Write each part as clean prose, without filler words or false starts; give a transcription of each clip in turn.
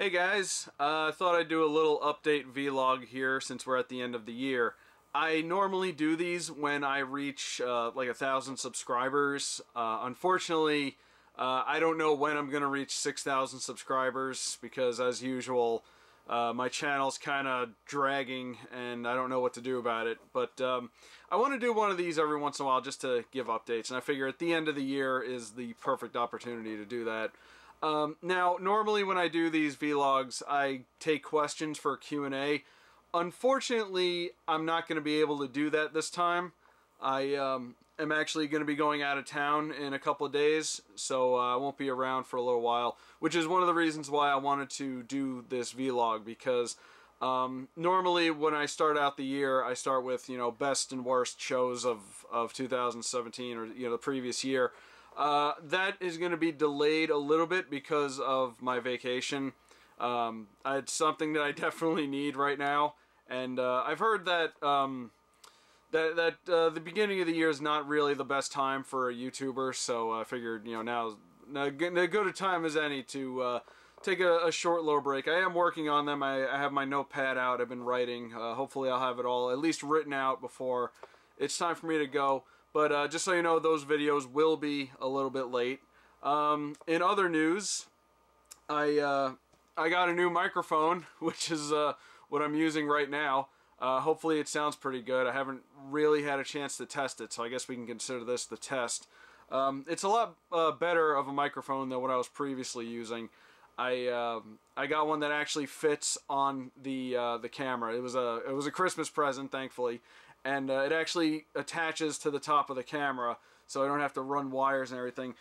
Hey guys, I thought I'd do a little update vlog here since we're at the end of the year. I normally do these when I reach like 1,000 subscribers. Unfortunately, I don't know when I'm going to reach 6,000 subscribers because, as usual, my channel's kind of dragging and I don't know what to do about it. But I want to do one of these every once in a while just to give updates, and I figure at the end of the year is the perfect opportunity to do that. Now, normally when I do these vlogs, I take questions for Q&A. Unfortunately, I'm not going to be able to do that this time. I am actually going to be going out of town in a couple of days, so I won't be around for a little while, which is one of the reasons why I wanted to do this vlog, because normally when I start out the year, I start with, best and worst shows of 2017 or, the previous year. That is going to be delayed a little bit because of my vacation. It's something that I definitely need right now, and I've heard that the beginning of the year is not really the best time for a YouTuber, so I figured now's as good a time as any to take a short little break. I am working on them. I have my notepad out. I've been writing. Hopefully I'll have it all at least written out before it's time for me to go. But just so you know, those videos will be a little bit late. In other news, I got a new microphone, which is what I'm using right now. Hopefully it sounds pretty good. I haven't really had a chance to test it, so I guess we can consider this the test. It's a lot better of a microphone than what I was previously using. I got one that actually fits on the camera. It was a Christmas present, thankfully. And it actually attaches to the top of the camera, so I don't have to run wires and everything.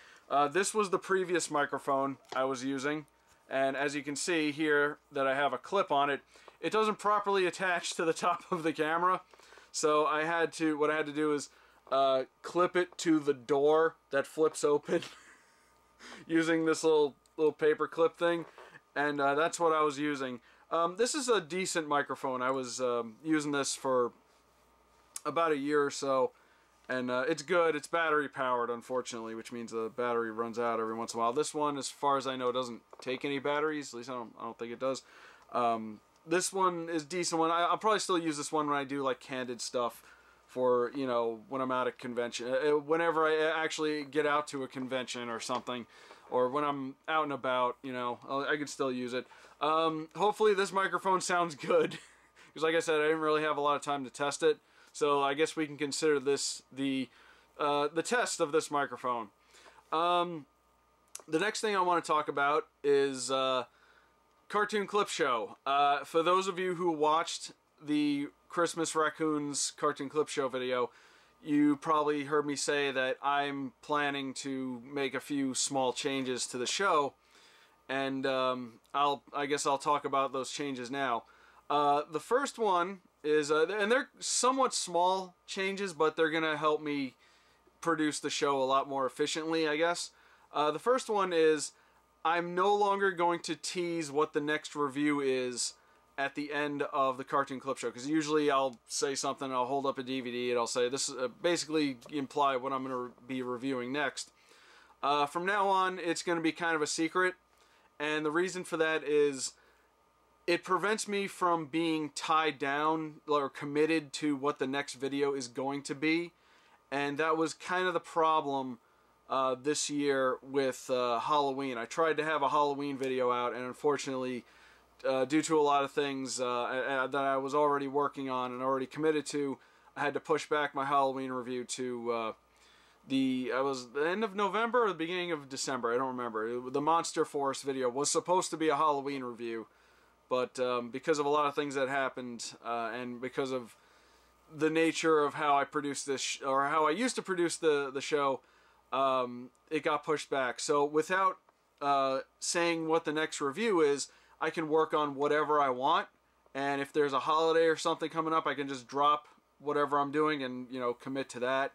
This was the previous microphone I was using, and as you can see here that I have a clip on it, it doesn't properly attach to the top of the camera. So what I had to do is clip it to the door that flips open using this little paper clip thing, and that's what I was using. This is a decent microphone. I was using this for about a year or so, and it's good. It's battery powered, unfortunately, which means the battery runs out every once in a while. This one, as far as I know, doesn't take any batteries. At least I don't think it does. This one is a decent one. I'll probably still use this one when I do like candid stuff for, when I'm at a convention. Whenever I actually get out to a convention or something, or when I'm out and about, I can still use it. Hopefully this microphone sounds good, because like I said, I didn't really have a lot of time to test it. So I guess we can consider this the test of this microphone. The next thing I want to talk about is Cartoon Clip Show. For those of you who watched the Christmas Raccoons Cartoon Clip Show video, you probably heard me say that I'm planning to make a few small changes to the show, and I guess I'll talk about those changes now. The first one is, and they're somewhat small changes, but they're going to help me produce the show a lot more efficiently, I guess. The first one is, I'm no longer going to tease what the next review is at the end of the Cartoon Clip Show, because usually I'll say something, I'll hold up a DVD, and I'll say, this basically imply what I'm going to be reviewing next. From now on, it's going to be kind of a secret, and the reason for that is it prevents me from being tied down or committed to what the next video is going to be, and that was kind of the problem this year with Halloween. I tried to have a Halloween video out, and unfortunately, due to a lot of things that I was already working on and already committed to, I had to push back my Halloween review to the end of November or the beginning of December. I don't remember. The Monster Force video was supposed to be a Halloween review, but because of a lot of things that happened, and because of the nature of how I produced this, or how I used to produce the show, it got pushed back. So without saying what the next review is, I can work on whatever I want, and if there's a holiday or something coming up, I can just drop whatever I'm doing and, commit to that.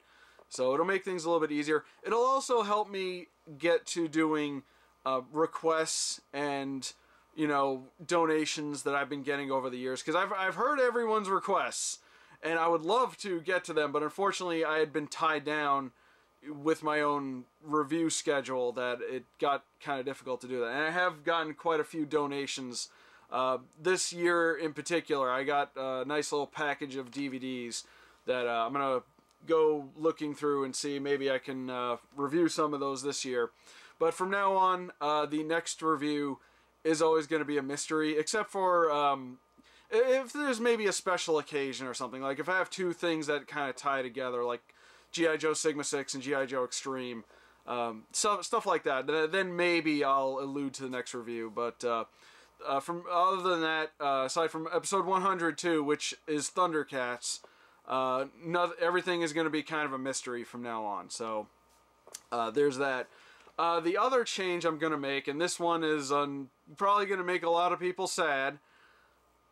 So it'll make things a little bit easier. It'll also help me get to doing requests and donations that I've been getting over the years, because I've heard everyone's requests, and I would love to get to them, but unfortunately I had been tied down, with my own review schedule that it got kind of difficult to do that. And I have gotten quite a few donations. This year in particular, I got a nice little package of DVDs that I'm going to go looking through and see maybe I can review some of those this year. But from now on, the next review is always going to be a mystery, except for if there's maybe a special occasion or something. Like if I have two things that kind of tie together, like G.I. Joe Sigma 6 and G.I. Joe Extreme, stuff like that, then maybe I'll allude to the next review. But from other than that, aside from episode 102, which is Thundercats, everything is going to be kind of a mystery from now on. So there's that. The other change I'm going to make, and this one is probably going to make a lot of people sad,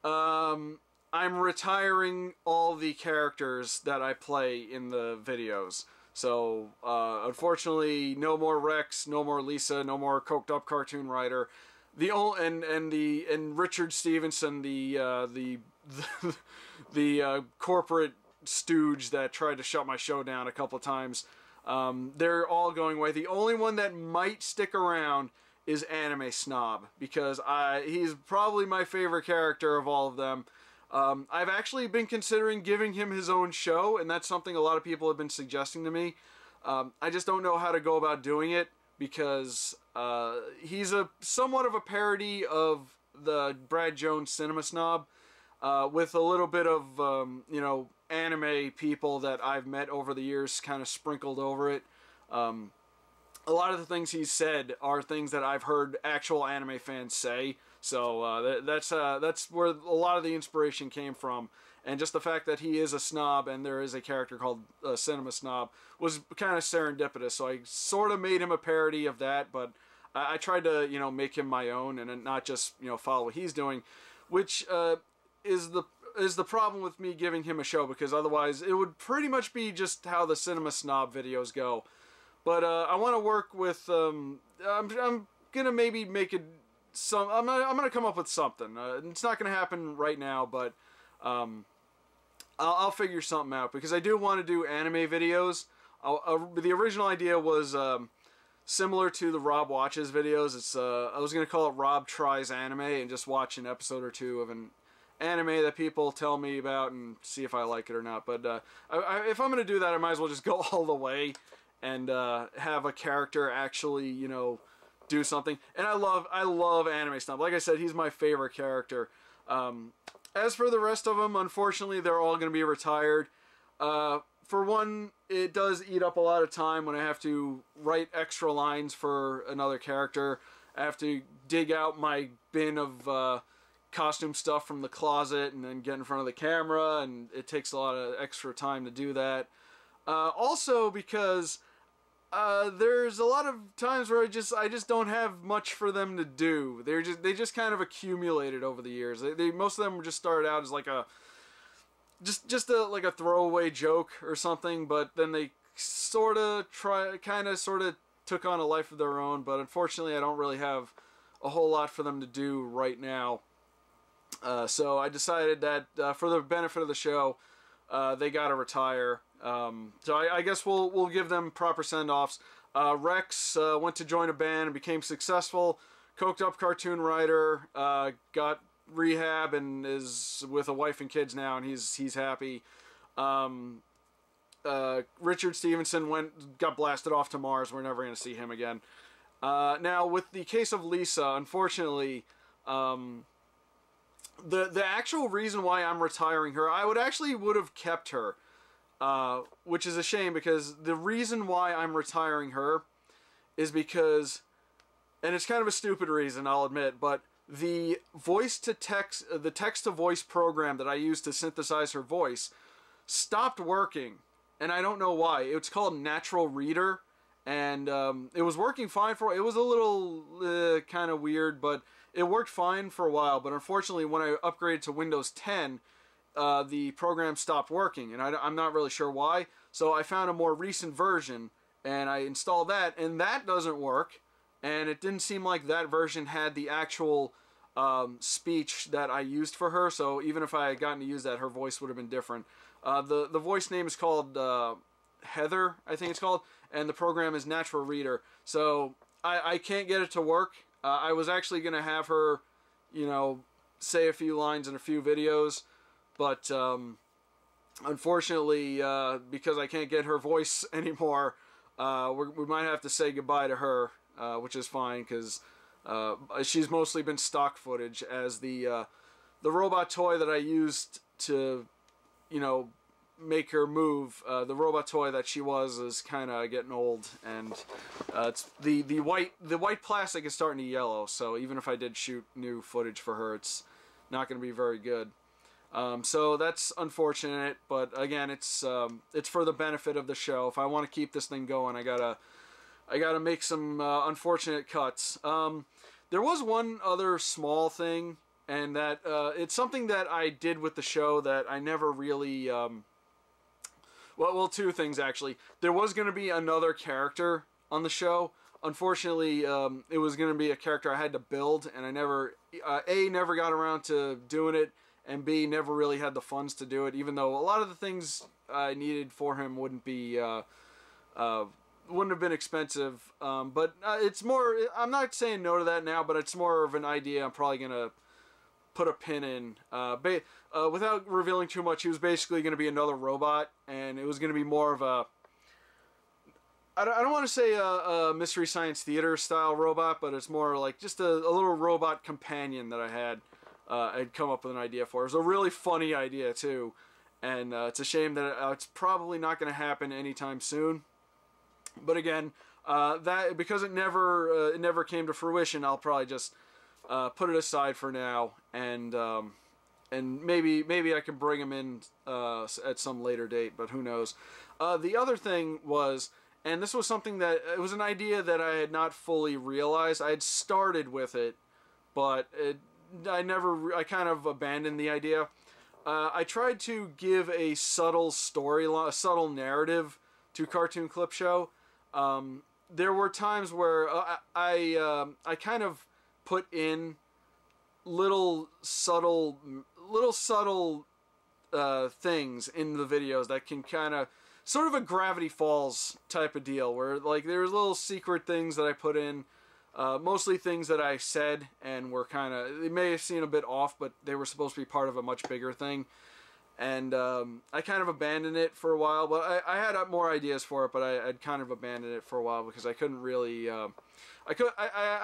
I'm retiring all the characters that I play in the videos. So, unfortunately, no more Rex, no more Lisa, no more coked up cartoon writer. And Richard Stevenson, the corporate stooge that tried to shut my show down a couple times. They're all going away. The only one that might stick around is Anime Snob, because he's probably my favorite character of all of them. I've actually been considering giving him his own show, and that's something a lot of people have been suggesting to me. I just don't know how to go about doing it, because he's somewhat of a parody of the Brad Jones Cinema Snob, with a little bit of, anime people that I've met over the years kind of sprinkled over it. A lot of the things he's said are things that I've heard actual anime fans say, so that's where a lot of the inspiration came from. And just the fact that he is a snob and there is a character called Cinema Snob was kind of serendipitous, so I sort of made him a parody of that, but I tried to, make him my own and not just, follow what he's doing, which is the problem with me giving him a show, because otherwise it would pretty much be just how the Cinema Snob videos go. But I want to work with. I'm gonna maybe make it some. I'm gonna come up with something. It's not gonna happen right now, but I'll figure something out, because I do want to do anime videos. The original idea was similar to the Rob Watches videos. It's I was gonna call it Rob Tries Anime, and just watch an episode or two of an anime that people tell me about and see if I like it or not. But if I'm gonna do that, I might as well just go all the way and have a character actually, do something. And I love Anime Snob. Like I said, he's my favorite character. As for the rest of them, unfortunately, they're all going to be retired. For one, it does eat up a lot of time when I have to write extra lines for another character. I have to dig out my bin of costume stuff from the closet and then get in front of the camera, and it takes a lot of extra time to do that. Also, because there's a lot of times where I just don't have much for them to do. They just kind of accumulated over the years. Most of them just started out as like a like a throwaway joke or something, but then they sort of took on a life of their own. But unfortunately, I don't really have a whole lot for them to do right now. So I decided that for the benefit of the show, they gotta retire. So I guess we'll give them proper send-offs. Rex went to join a band and became successful. Coked up cartoon writer, got rehab and is with a wife and kids now, and he's happy. Richard Stevenson got blasted off to Mars. We're never going to see him again. Now, with the case of Lisa, unfortunately, the actual reason why I'm retiring her, I would have kept her. Which is a shame, because the reason why I'm retiring her is because, and it's kind of a stupid reason, I'll admit, but the text-to-voice program that I used to synthesize her voice stopped working, and I don't know why. It's called Natural Reader, and it was working fine it was a little kind of weird, but it worked fine for a while. But unfortunately, when I upgraded to Windows 10, the program stopped working, and I'm not really sure why. So I found a more recent version, and I installed that, and that doesn't work. And it didn't seem like that version had the actual speech that I used for her. So even if I had gotten to use that, her voice would have been different. The voice name is called Heather, I think it's called, and the program is Natural Reader. So I can't get it to work. I was actually going to have her, you know, say a few lines in a few videos, but unfortunately, because I can't get her voice anymore, we might have to say goodbye to her, which is fine, because she's mostly been stock footage, as the robot toy that I used to, you know, make her move, the robot toy that she was, is kind of getting old, and it's the white plastic is starting to yellow, so even if I did shoot new footage for her, it's not going to be very good. So that's unfortunate, but again, it's for the benefit of the show. If I want to keep this thing going, I gotta make some unfortunate cuts. There was one other small thing, and that it's something that I did with the show that I never really well, two things actually. There was going to be another character on the show. Unfortunately, it was going to be a character I had to build, and I never never got around to doing it, and B, never really had the funds to do it, even though a lot of the things I needed for him wouldn't have been expensive. But it's more, I'm not saying no to that now, but it's more of an idea I'm probably going to put a pin in. Without revealing too much, he was basically going to be another robot, and it was going to be more of a, I don't want to say a Mystery Science Theater style robot, but it's more like just a little robot companion that I had come up with an idea for. It was a really funny idea too, and it's a shame that it's probably not going to happen anytime soon. But again, that because it never came to fruition, I'll probably just put it aside for now, and maybe I can bring him in at some later date, but who knows. The other thing was, and this was something that, it was an idea that I had not fully realized. I had started with it, but I kind of abandoned the idea. I tried to give a subtle storyline, a subtle narrative to Cartoon Clip Show. There were times where I kind of put in little subtle things in the videos that can kind of, sort of a Gravity Falls type of deal, where like there's little secret things that I put in, mostly things that I said and were kind of, they may have seemed a bit off, but they were supposed to be part of a much bigger thing. And I kind of abandoned it for a while, but I had more ideas for it, but I'd kind of abandoned it for a while because I couldn't really, I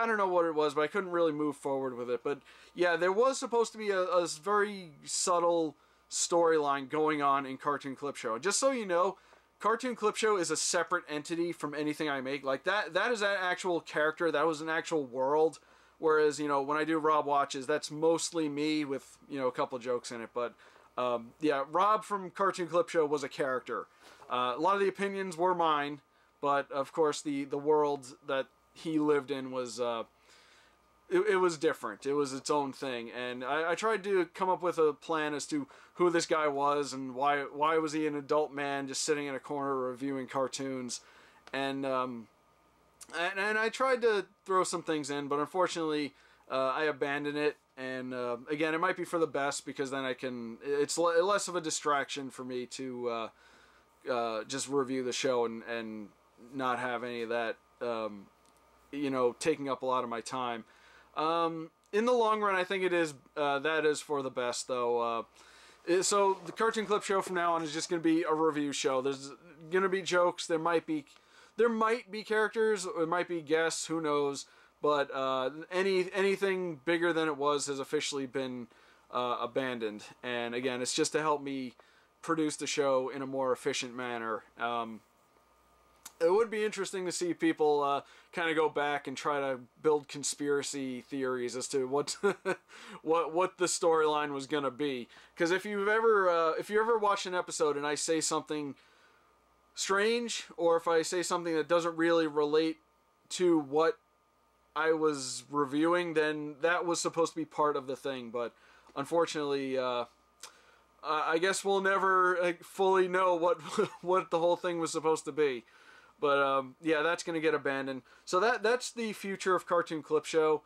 don't know what it was, but I couldn't really move forward with it. But yeah, there was supposed to be a very subtle storyline going on in Cartoon Clip Show. And just so you know, Cartoon Clip Show is a separate entity from anything I make. Like that is an actual character, that was an actual world. Whereas, you know, when I do Rob Watches, that's mostly me with, you know, a couple jokes in it. But yeah, Rob from Cartoon Clip Show was a character. A lot of the opinions were mine, but of course the world that he lived in was it was different. It was its own thing, and I tried to come up with a plan as to who this guy was and why was he an adult man just sitting in a corner reviewing cartoons, and I tried to throw some things in, but unfortunately I abandoned it. And again, it might be for the best, because then it's less of a distraction for me to just review the show and not have any of that, you know, taking up a lot of my time. In the long run, I think that is for the best, though. So the Cartoon Clip Show from now on is just going to be a review show. There's going to be jokes. There might be characters. There might be guests. Who knows? But anything bigger than it was has officially been abandoned. And again, it's just to help me produce the show in a more efficient manner. It would be interesting to see people kind of go back and try to build conspiracy theories as to what what the storyline was gonna be. Because if you ever watch an episode and I say something strange, or if I say something that doesn't really relate to what I was reviewing, then that was supposed to be part of the thing. But unfortunately, I guess we'll never fully know what the whole thing was supposed to be. But yeah, that's going to get abandoned. So that's the future of Cartoon Clip Show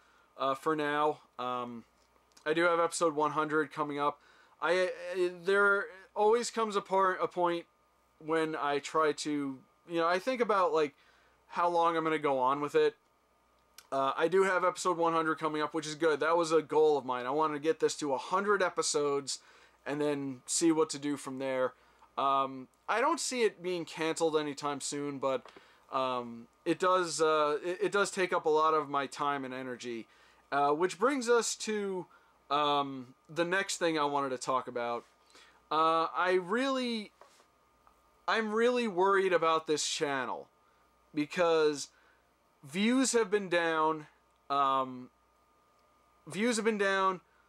for now. I do have episode 100 coming up. There always comes a point when I try to, I think about like how long I'm going to go on with it. I do have episode 100 coming up, which is good. That was a goal of mine. I wanted to get this to 100 episodes and then see what to do from there. I don't see it being canceled anytime soon, but it does take up a lot of my time and energy, which brings us to the next thing I wanted to talk about. I'm really worried about this channel because views have been down.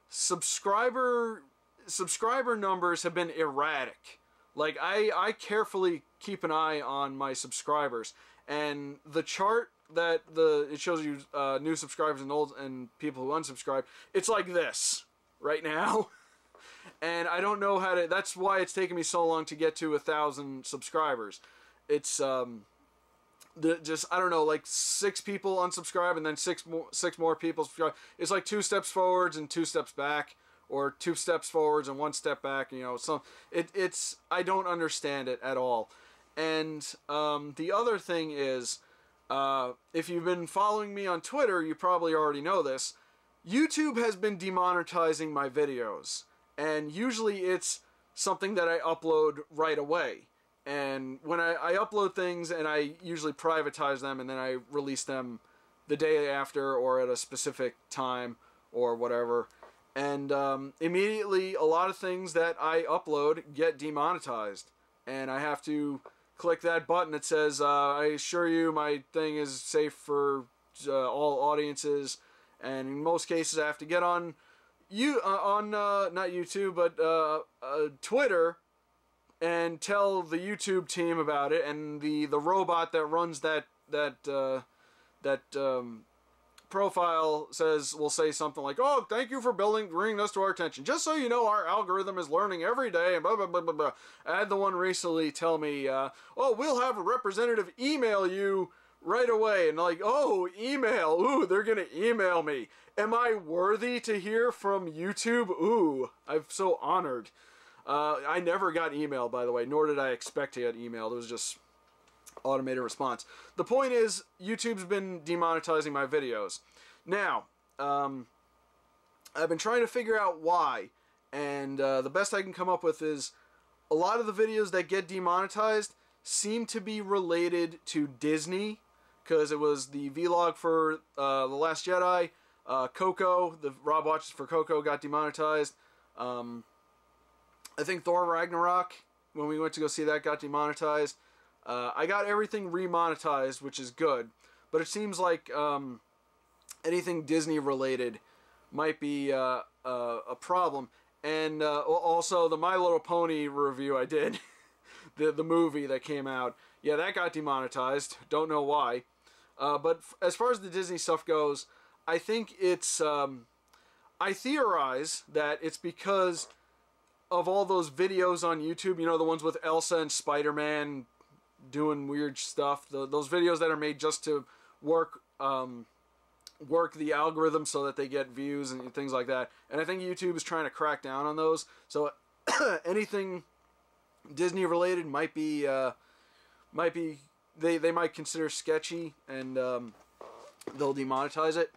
Subscriber numbers have been erratic. Like, I carefully keep an eye on my subscribers, and the chart that it shows you new subscribers and people who unsubscribe, it's like this right now. And I don't know how to. That's why it's taken me so long to get to 1,000 subscribers. It's I don't know, like 6 people unsubscribe and then six more people subscribe. It's like 2 steps forwards and 2 steps back, or 2 steps forwards and 1 step back. So it's I don't understand it at all. And the other thing is, if you've been following me on Twitter, you probably already know this. YouTube has been demonetizing my videos, and usually it's something that I upload right away. And when I upload things, and I usually privatize them, and then I release them the day after or at a specific time or whatever. And immediately, a lot of things that I upload get demonetized, and I have to click that button that says, I assure you my thing is safe for all audiences. And in most cases, I have to get on not YouTube, but Twitter, and tell the YouTube team about it, and the robot that runs that profile will say something like, "Oh, thank you for bringing this to our attention. Just so you know, our algorithm is learning every day," and blah blah blah blah blah. I had the one recently tell me, "Oh, we'll have a representative email you right away," and like, "Oh, email? Ooh, they're gonna email me. Am I worthy to hear from YouTube? Ooh, I'm so honored." I never got email, by the way, nor did I expect to get email. It was just automated response. The point is, YouTube's been demonetizing my videos. Now, I've been trying to figure out why, and the best I can come up with is a lot of the videos that get demonetized seem to be related to Disney, because it was the vlog for The Last Jedi, Coco, the Rob Watches for Coco got demonetized. I think Thor Ragnarok, when we went to go see that, got demonetized. I got everything remonetized, which is good, but it seems like anything Disney related might be a problem. And also the My Little Pony review I did, the movie that came out, yeah, that got demonetized. Don't know why. But as far as the Disney stuff goes, I think it's I theorize that it's because of all those videos on YouTube, the ones with Elsa and Spider-Man doing weird stuff, those videos that are made just to work the algorithm so that they get views and things like that. And I think YouTube is trying to crack down on those. So anything Disney related might be they might consider sketchy, and they'll demonetize it.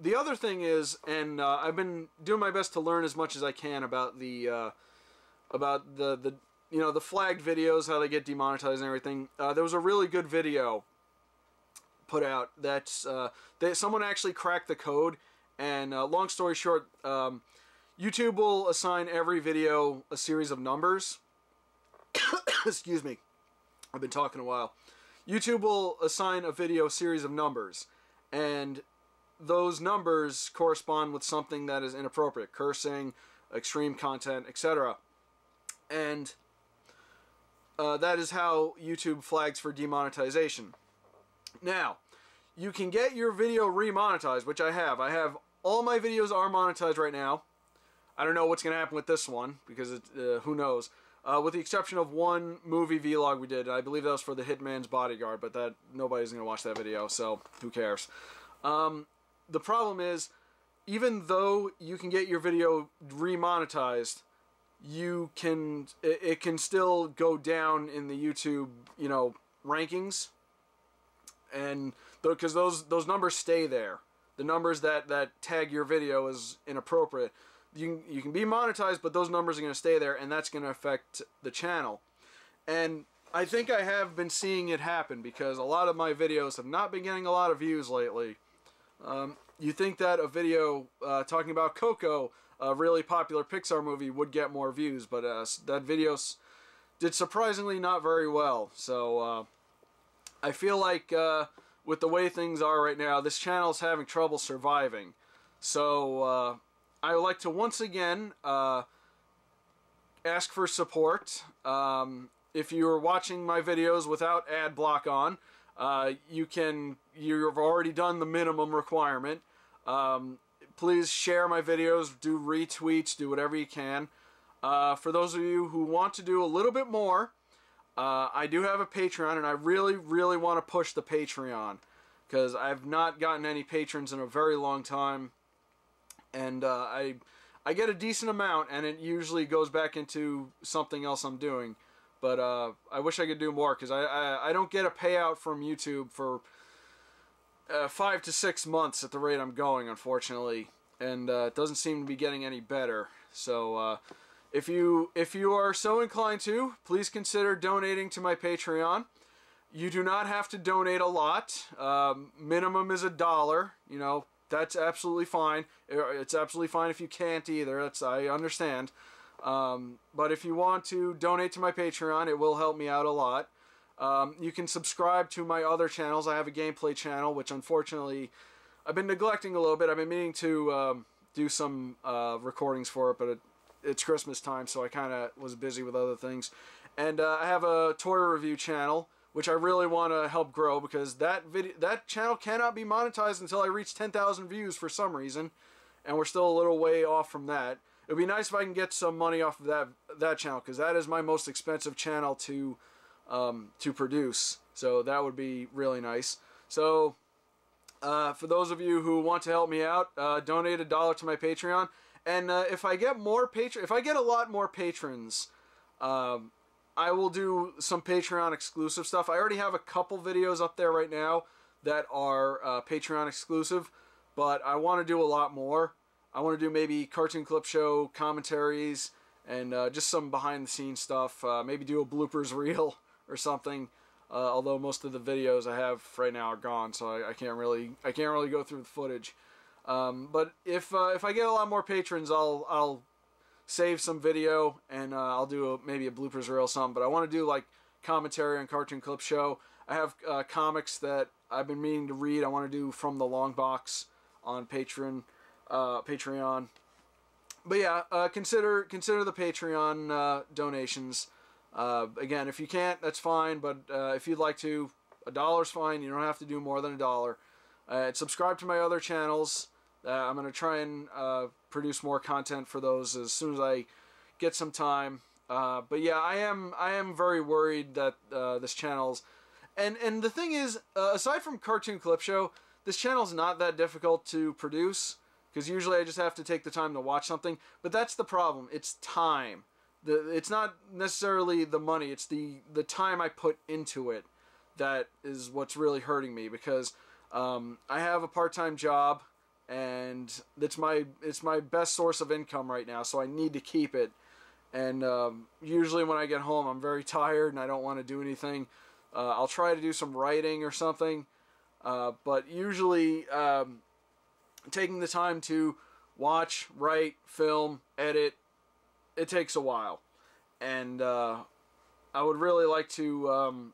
The other thing is, and I've been doing my best to learn as much as I can about the flagged videos, how they get demonetized and everything. There was a really good video put out that's someone actually cracked the code, and long story short, YouTube will assign every video a series of numbers. Excuse me, I've been talking a while. YouTube will assign a video a series of numbers, and those numbers correspond with something that is inappropriate, cursing, extreme content, etc. And that is how YouTube flags for demonetization. Now, you can get your video remonetized, which I have. I have all my videos are monetized right now. I don't know what's going to happen with this one, because who knows. With the exception of one movie vlog we did. I believe that was for The Hitman's Bodyguard, but that nobody's going to watch that video, so who cares. The problem is, even though you can get your video remonetized, it can still go down in the YouTube, you know, rankings, and because those numbers stay there. The numbers that tag your video as inappropriate, you can be monetized, but those numbers are going to stay there, and that's going to affect the channel. And I think I have been seeing it happen because a lot of my videos have not been getting a lot of views lately. You think that a video talking about Coco, a really popular Pixar movie, would get more views, but that video did surprisingly not very well. So I feel like with the way things are right now, this channel is having trouble surviving. So I would like to once again ask for support. If you're watching my videos without ad block on, you've already done the minimum requirement. Please share my videos, do retweets, do whatever you can. For those of you who want to do a little bit more, I do have a Patreon, and I really, really want to push the Patreon because I've not gotten any patrons in a very long time, and I get a decent amount, and it usually goes back into something else I'm doing. But I wish I could do more because I don't get a payout from YouTube for 5 to 6 months at the rate I'm going, unfortunately, and it doesn't seem to be getting any better. So if you are so inclined to, please consider donating to my Patreon. You do not have to donate a lot. Minimum is $1. You know, that's absolutely fine. It's absolutely fine if you can't either. I understand. But if you want to donate to my Patreon, it will help me out a lot. You can subscribe to my other channels. I have a gameplay channel, which unfortunately I've been neglecting a little bit. I've been meaning to do some recordings for it, but it's Christmas time, so I kind of was busy with other things. And I have a toy review channel, which I really want to help grow because that channel cannot be monetized until I reach 10,000 views for some reason, and we're still a little way off from that. It would be nice if I can get some money off of that channel because that is my most expensive channel to produce. So that would be really nice. So for those of you who want to help me out, donate $1 to my Patreon. And if I get a lot more patrons, I will do some Patreon exclusive stuff. I already have a couple videos up there right now that are Patreon exclusive, but I want to do a lot more. I want to do maybe Cartoon Clip Show commentaries and just some behind the scenes stuff. Maybe do a bloopers reel or something. Although most of the videos I have right now are gone, so I can't really go through the footage. But if I get a lot more patrons, I'll save some video and I'll do maybe a bloopers reel or something. But I want to do like commentary on Cartoon Clip Show. I have comics that I've been meaning to read. I want to do From the Long Box on Patreon. But yeah, consider the Patreon donations. Again, if you can't, that's fine. But if you'd like to, $1's fine. You don't have to do more than $1. And subscribe to my other channels. I'm gonna try and produce more content for those as soon as I get some time. But yeah, I am very worried that this channel's and the thing is, aside from Cartoon Clip Show, this channel's not that difficult to produce. Because usually I just have to take the time to watch something. But that's the problem. It's time. It's not necessarily the money. It's the time I put into it that is what's really hurting me. Because I have a part-time job. And it's my best source of income right now. So I need to keep it. And usually when I get home, I'm very tired and I don't want to do anything. I'll try to do some writing or something. But usually... taking the time to watch, write, film, edit, it takes a while. And I would really like to,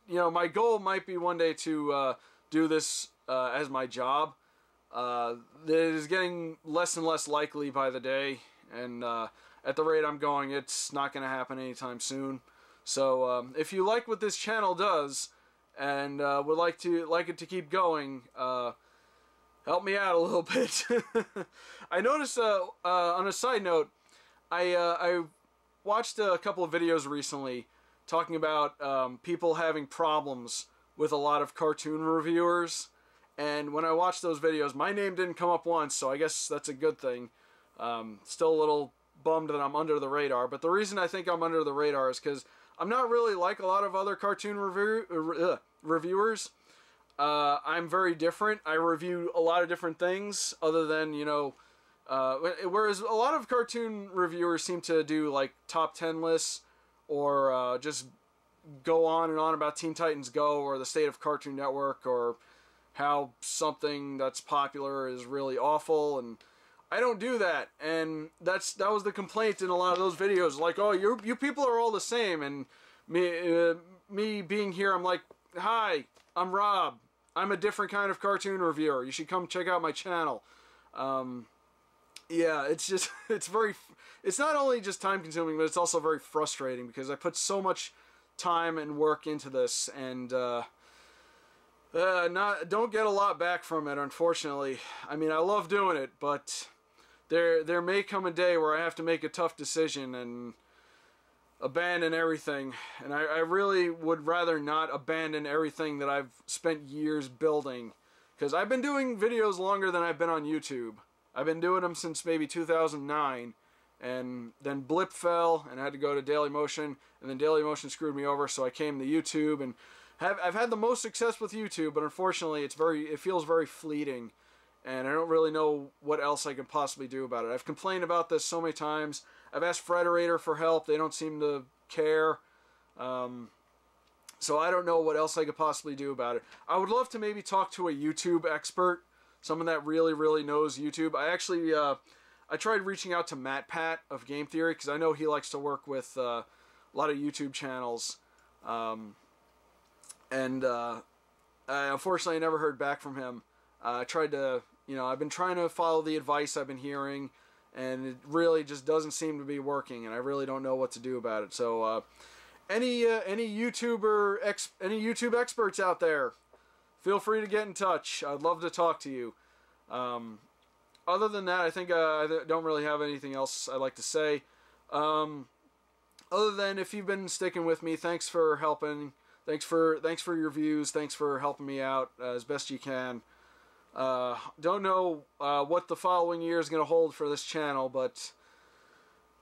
my goal might be one day to do this as my job. It is getting less and less likely by the day, and at the rate I'm going, it's not going to happen anytime soon. So if you like what this channel does and would like it to keep going, help me out a little bit. I noticed, on a side note, I watched a couple of videos recently talking about people having problems with a lot of cartoon reviewers. And when I watched those videos, my name didn't come up once, so I guess that's a good thing. Still a little bummed that I'm under the radar. But the reason I think I'm under the radar is because I'm not really like a lot of other cartoon reviewers. I'm very different. I review a lot of different things other than, you know, whereas a lot of cartoon reviewers seem to do like top 10 lists or just go on and on about Teen Titans Go or the state of Cartoon Network or how something that's popular is really awful, and I don't do that. And that was the complaint in a lot of those videos, like, oh, you people are all the same. And me being here, I'm like, hi, I'm Rob. I'm a different kind of cartoon reviewer. You should come check out my channel. Yeah, it's just, it's not only just time consuming, but it's also very frustrating because I put so much time and work into this, and don't get a lot back from it, unfortunately. I mean, I love doing it, but there may come a day where I have to make a tough decision and abandon everything. And I really would rather not abandon everything that I've spent years building, because I've been doing videos longer than I've been on YouTube. I've been doing them since maybe 2009. And then Blip fell, and I had to go to Dailymotion, and then Dailymotion screwed me over, so I came to YouTube, and I've had the most success with YouTube, but unfortunately it feels very fleeting, and I don't really know what else I could possibly do about it. I've complained about this so many times. I've asked Frederator for help. They don't seem to care. So I don't know what else I could possibly do about it. I would love to maybe talk to a YouTube expert, someone that really, really knows YouTube. I actually I tried reaching out to MatPat of Game Theory, because I know he likes to work with a lot of YouTube channels. Unfortunately, I never heard back from him. I tried to, you know, I've been trying to follow the advice I've been hearing, and it really just doesn't seem to be working, and I really don't know what to do about it. So, any YouTube experts out there, feel free to get in touch. I'd love to talk to you. Other than that, I think I don't really have anything else I'd like to say. Other than, if you've been sticking with me, thanks for helping. Thanks for your views. Thanks for helping me out as best you can. Don't know what the following year is going to hold for this channel, but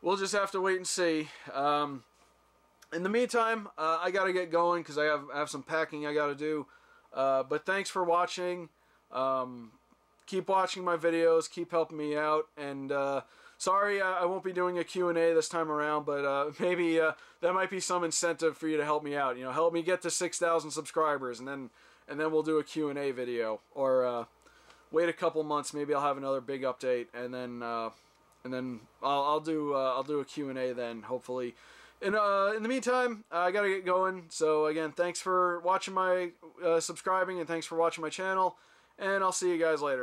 we'll just have to wait and see. In the meantime, I got to get going because I have some packing I got to do. But thanks for watching. Keep watching my videos, keep helping me out, and sorry I won't be doing a Q&A this time around, but maybe that might be some incentive for you to help me out. You know, help me get to 6,000 subscribers, and then we'll do a Q&A video, or wait a couple months, maybe I'll have another big update, and then I'll do a Q&A then, hopefully. And in the meantime, I gotta get going. So again, thanks for watching my subscribing, and thanks for watching my channel, and I'll see you guys later.